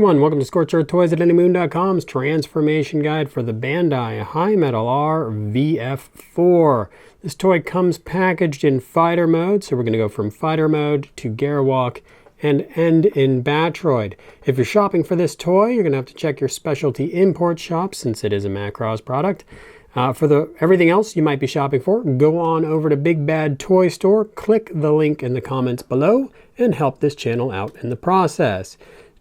everyone, welcome to Scorched Earth Toys at anymoon.com's transformation guide for the Bandai High Metal R VF-4. This toy comes packaged in fighter mode, so we're going to go from fighter mode to GERWALk and end in Battroid. If you're shopping for this toy, you're going to have to check your specialty import shop since it is a Macross product. For everything else you might be shopping for, go on over to Big Bad Toy Store, click the link in the comments below, and help this channel out in the process.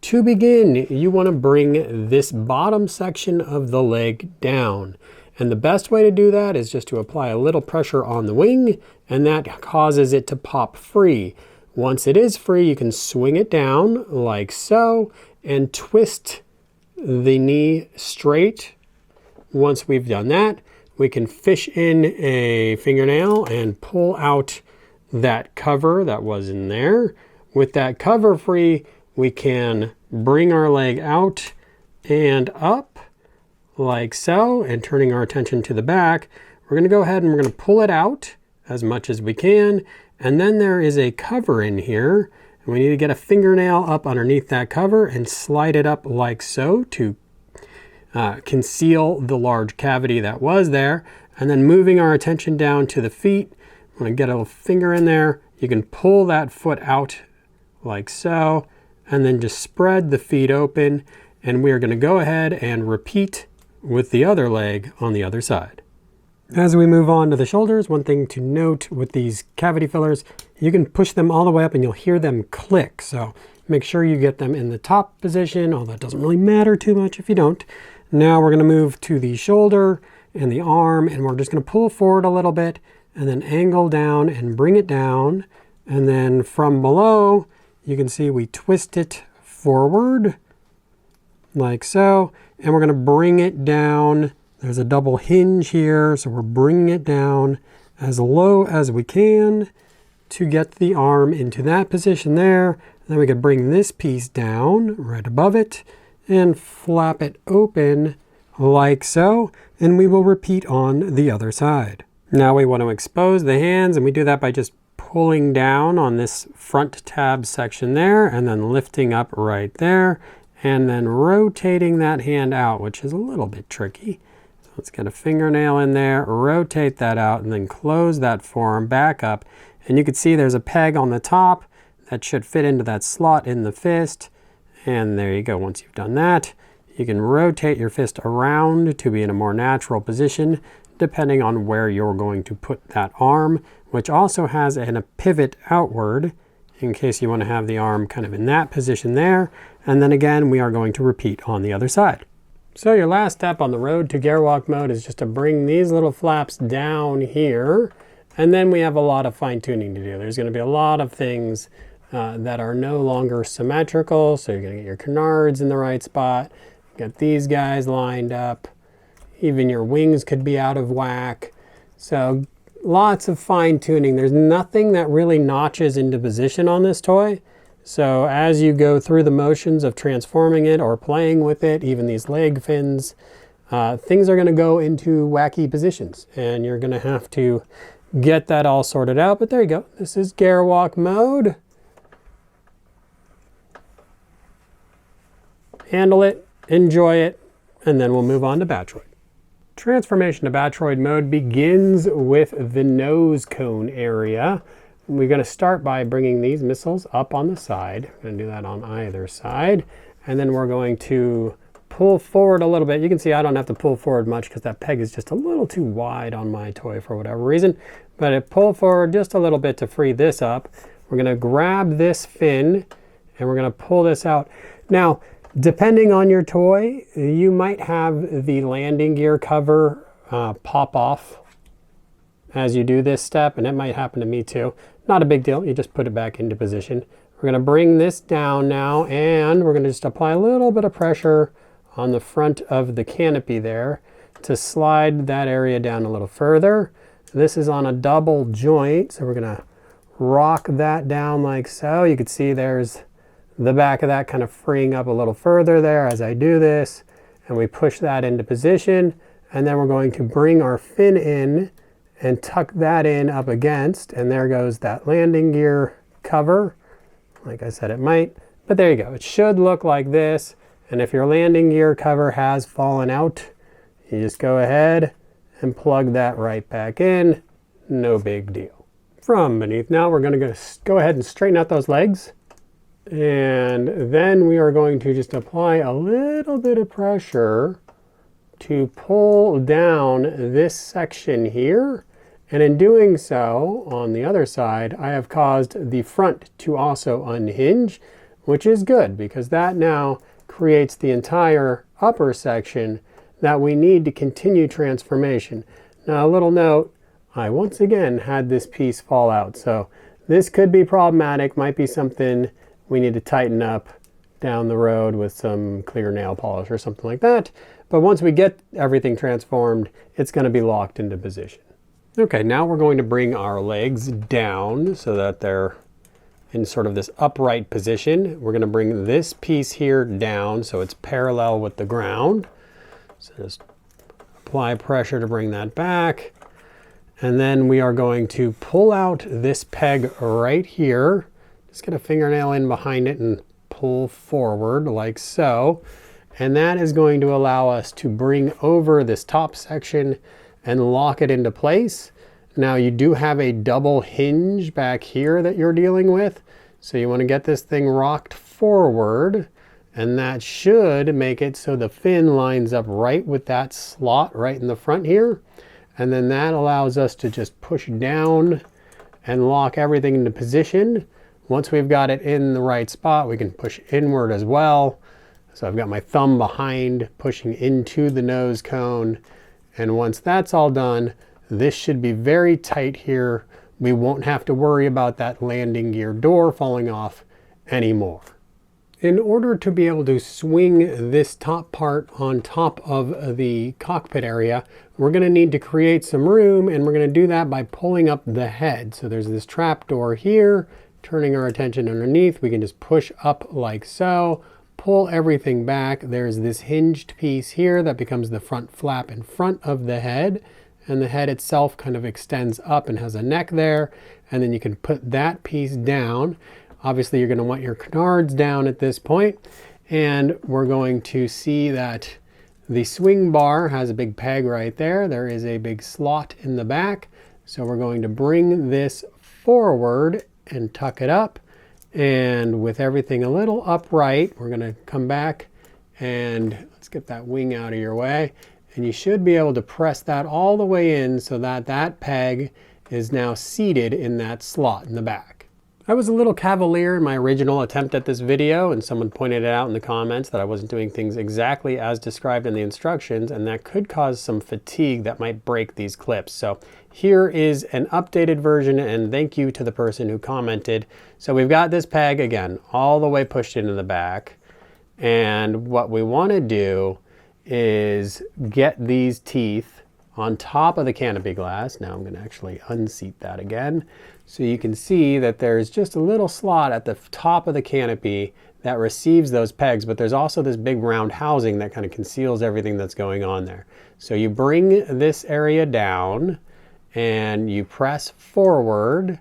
To begin, you want to bring this bottom section of the leg down. And the best way to do that is just to apply a little pressure on the wing, and that causes it to pop free. Once it is free, you can swing it down like so and twist the knee straight. Once we've done that, we can fish in a fingernail and pull out that cover that was in there. With that cover free, we can bring our leg out and up like so, and turning our attention to the back, we're going to go ahead and we're going to pull it out as much as we can. And then there is a cover in here, and we need to get a fingernail up underneath that cover and slide it up like so to conceal the large cavity that was there. And then moving our attention down to the feet, I'm going to get a little finger in there. You can pull that foot out like so, and then just spread the feet open, and we are going to go ahead and repeat with the other leg on the other side. As we move on to the shoulders, one thing to note with these cavity fillers, you can push them all the way up and you'll hear them click. So make sure you get them in the top position, although it doesn't really matter too much if you don't. Now we're going to move to the shoulder and the arm, and we're just going to pull forward a little bit and then angle down and bring it down. And then from below, you can see we twist it forward like so, and we're going to bring it down. There's a double hinge here, so we're bringing it down as low as we can to get the arm into that position there. Then we can bring this piece down right above it and flap it open like so, and we will repeat on the other side. Now we want to expose the hands, and we do that by just pulling down on this front tab section there, and then lifting up right there, and then rotating that hand out, which is a little bit tricky. So let's get a fingernail in there, rotate that out, and then close that forearm back up. And you can see there's a peg on the top that should fit into that slot in the fist. And there you go. Once you've done that, you can rotate your fist around to be in a more natural position, depending on where you're going to put that arm, which also has a pivot outward in case you want to have the arm kind of in that position there. And then again, we are going to repeat on the other side. So your last step on the road to GERWALk mode is just to bring these little flaps down here. And then we have a lot of fine tuning to do. There's going to be a lot of things that are no longer symmetrical. So you're going to get your canards in the right spot. Get these guys lined up. Even your wings could be out of whack. So lots of fine tuning. There's nothing that really notches into position on this toy. So as you go through the motions of transforming it or playing with it, even these leg fins, things are going to go into wacky positions, and you're going to have to get that all sorted out. But there you go. This is GERWALk mode. Handle it, enjoy it, and then we'll move on to Battroid. Transformation to Battroid mode begins with the nose cone area. We're going to start by bringing these missiles up on the side. We're going to do that on either side. And then we're going to pull forward a little bit. You can see I don't have to pull forward much because that peg is just a little too wide on my toy for whatever reason. But I pull forward just a little bit to free this up. We're going to grab this fin and we're going to pull this out. Now, depending on your toy, you might have the landing gear cover pop off as you do this step, and it might happen to me too. Not a big deal, you just put it back into position. We're going to bring this down now, and we're going to just apply a little bit of pressure on the front of the canopy there to slide that area down a little further. This is on a double joint, so we're going to rock that down like so. You can see there's the back of that kind of freeing up a little further there as I do this, and we push that into position, and then we're going to bring our fin in and tuck that in up against, and there goes that landing gear cover. Like I said, it might, but there you go. It should look like this. And if your landing gear cover has fallen out, you just go ahead and plug that right back in. No big deal. From beneath now, we're going to go ahead and straighten out those legs. And then we are going to just apply a little bit of pressure to pull down this section here. And in doing so, on the other side, I have caused the front to also unhinge, which is good because that now creates the entire upper section that we need to continue transformation. Now, a little note, I once again had this piece fall out. So this could be problematic, might be something we need to tighten up down the road with some clear nail polish or something like that. But once we get everything transformed, it's going to be locked into position. Okay, now we're going to bring our legs down so that they're in sort of this upright position. We're going to bring this piece here down so it's parallel with the ground. So just apply pressure to bring that back. And then we are going to pull out this peg right here. Just get a fingernail in behind it and pull forward like so. And that is going to allow us to bring over this top section and lock it into place. Now you do have a double hinge back here that you're dealing with. So you want to get this thing rocked forward, and that should make it so the fin lines up right with that slot right in the front here. And then that allows us to just push down and lock everything into position. Once we've got it in the right spot, we can push inward as well. So I've got my thumb behind, pushing into the nose cone. And once that's all done, this should be very tight here. We won't have to worry about that landing gear door falling off anymore. In order to be able to swing this top part on top of the cockpit area, we're going to need to create some room, and we're going to do that by pulling up the head. So there's this trap door here, turning our attention underneath. We can just push up like so, pull everything back. There's this hinged piece here that becomes the front flap in front of the head, and the head itself kind of extends up and has a neck there, and then you can put that piece down. Obviously, you're going to want your canards down at this point, and we're going to see that the swing bar has a big peg right there. There is a big slot in the back, so we're going to bring this forward and tuck it up, and with everything a little upright, we're going to come back and let's get that wing out of your way, and you should be able to press that all the way in so that that peg is now seated in that slot in the back. I was a little cavalier in my original attempt at this video, and someone pointed it out in the comments that I wasn't doing things exactly as described in the instructions, and that could cause some fatigue that might break these clips. So here is an updated version, and thank you to the person who commented. So we've got this peg again all the way pushed into the back, and what we want to do is get these teeth on top of the canopy glass. Now I'm going to actually unseat that again. So you can see that there's just a little slot at the top of the canopy that receives those pegs, but there's also this big round housing that kind of conceals everything that's going on there. So you bring this area down and you press forward,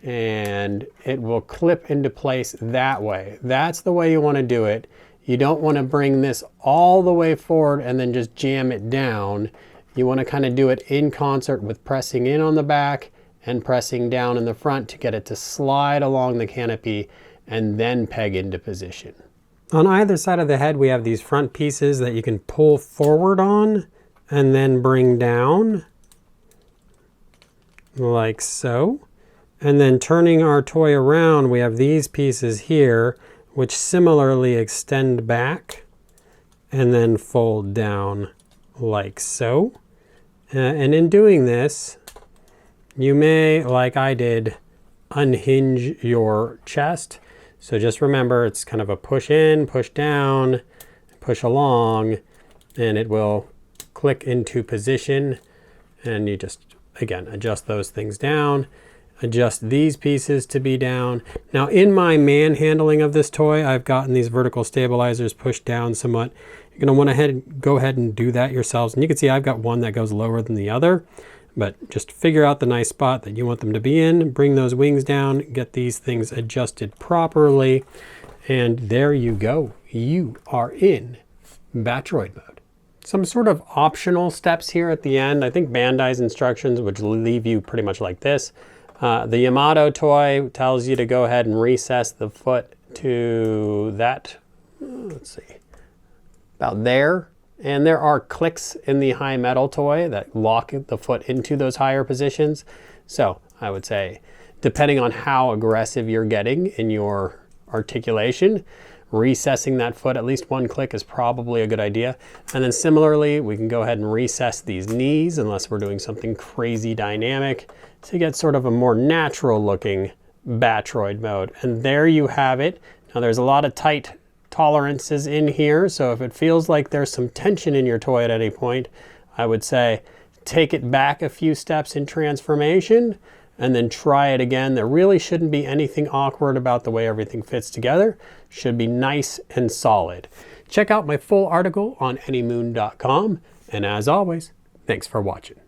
and it will clip into place that way. That's the way you want to do it. You don't want to bring this all the way forward and then just jam it down. You want to kind of do it in concert with pressing in on the back and pressing down in the front to get it to slide along the canopy and then peg into position. On either side of the head, we have these front pieces that you can pull forward on and then bring down like so. And then turning our toy around, we have these pieces here, which similarly extend back and then fold down like so. And in doing this, you may, like I did, unhinge your chest. So just remember, it's kind of a push in, push down, push along, and it will click into position. And you just, again, adjust those things down, adjust these pieces to be down. Now in my manhandling of this toy, I've gotten these vertical stabilizers pushed down somewhat. You're going to want to go ahead and do that yourselves. And you can see I've got one that goes lower than the other. But just figure out the nice spot that you want them to be in, bring those wings down, get these things adjusted properly, and there you go. you are in Battroid mode. Some sort of optional steps here at the end. I think Bandai's instructions would leave you pretty much like this. The Yamato toy tells you to go ahead and recess the foot to that, let's see, about there. And there are clicks in the high metal toy that lock the foot into those higher positions. So I would say, depending on how aggressive you're getting in your articulation, recessing that foot at least one click is probably a good idea. And then similarly, we can go ahead and recess these knees unless we're doing something crazy dynamic to get sort of a more natural looking Battroid mode. And there you have it. Now there's a lot of tight tolerances in here, so if it feels like there's some tension in your toy at any point, I would say take it back a few steps in transformation and then try it again. There really shouldn't be anything awkward about the way everything fits together. Should be nice and solid. Check out my full article on anymoon.com, and as always, thanks for watching.